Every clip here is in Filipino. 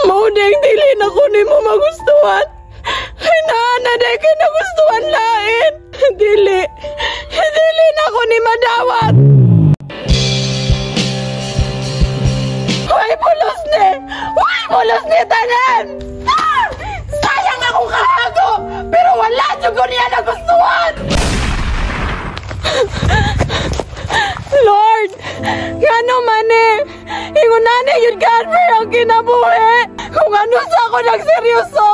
Mauding dili na ko ni mo magustuhan. Ay naanaday kay nagustuhan lain. Dili na ko ni madawat. Huwag pulos ni tanan. Sayang akong kahago, pero wala dyan ko niya nagustuhan. Lord, ngano man ingunan yun God for ang kinabuhi. Kung ano sa ako nagseryoso,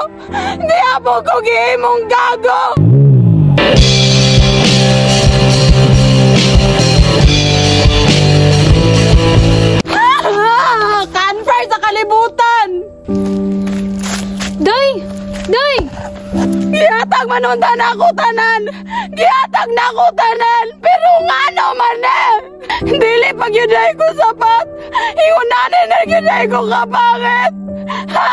di abo ko gihimong gago. Canfer sa kalibutan. Day! Gihatag manunta na ako tanan. Gihatag na ako tanan. Pero ngano man dili pag yuday ko sapat. Iunanin na yuday ko kapangit. Ha?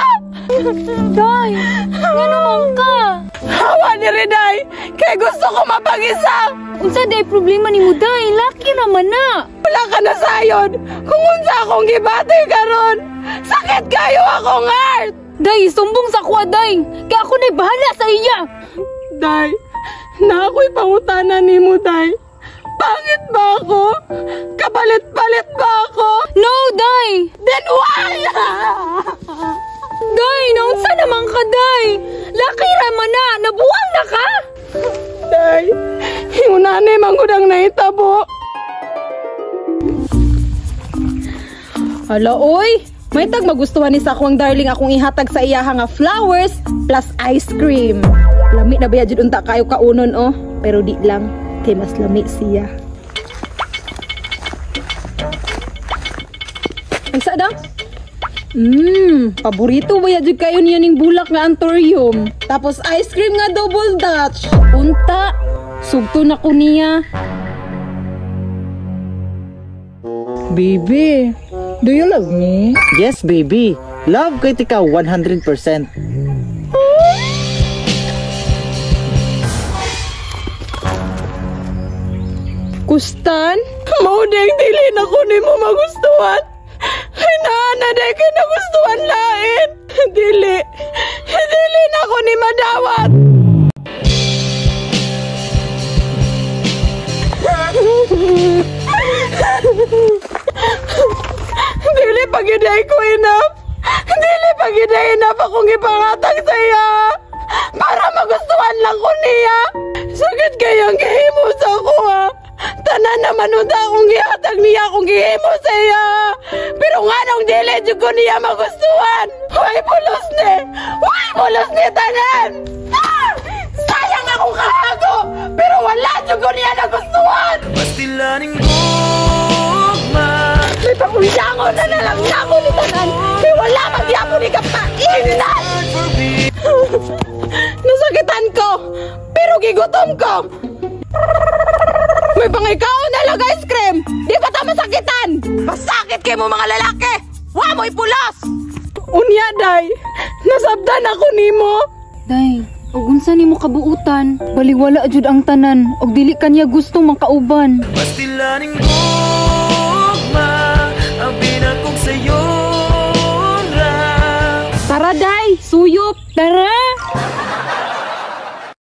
Day! Ngano man ka? Hawa ni Riday. Kaya gusto ko mapag-isa. Unsa day problema ni mo, Day? Laki naman na. Wala ka na sayon. Kung unsa akong gibati karon. Sakit kayo akong heart. Day, sumbong sa kuwa, Day. Kaya ako na'y bahala sa iya. Day, na ako'y pangutanan ni mo, Day. Pangit ba ako? Kapalit-palit ba ako? No, Day! Then why? Day, naunsa naman ka, Day? Laki raman na. Nabuang na ka? Day, hingunani manggudang naitabo. Hala, oy! May tag magustuhan ni sa akong darling akong ihatag sa iya nga flowers plus ice cream. Lami na ba jud unta kayo kaunon oh, pero di lang kay mas lami siya. Ang sada? Paborito ba jud kayo niya ning bulak nga antorium. Tapos ice cream nga double dutch. Unta, sugto na ko niya. Baby, do you love me? Yes, baby. Love ko tika 100%. Kustan? Mauding dili na ko ni mo magustuhan. Ay naanaday kay nagustuhan lain. Dili na ko ni madawat. Dili pagiday ko enough. Dili pagiday enough akong ipangatag sa iya. Para magustuhan lang ko niya. Sakit kayang gihimo sa ako ha. Tanan naman unta akong gihatag niya akong gihimo sa iya. Pero nga nung dili jud ko niya magustuhan. Huwag pulos ni tanan. Sayang akong kahago. Pero wala jud ko niya nagustuhan. Pastilaning gugma. May pangulyangon na lang ako ni tanan. Kaya wala magyapo ni kapainan. Nasakitan ko. Pero gigutom ko. May pangikaw na lang ice cream. Di ba ta masakitan? Masakit kayo mo mga lalaki. Wa mo'y pulos. Unya, Day. Nasabdan ako nimo. Day, og unsa nimo kabuutan? Baliwala jud ang tanan og dili kanya gusto makauban. Pastilaning gugma. Ang pinakog sa'yo ra. Tara, Day. Suyop. Tara!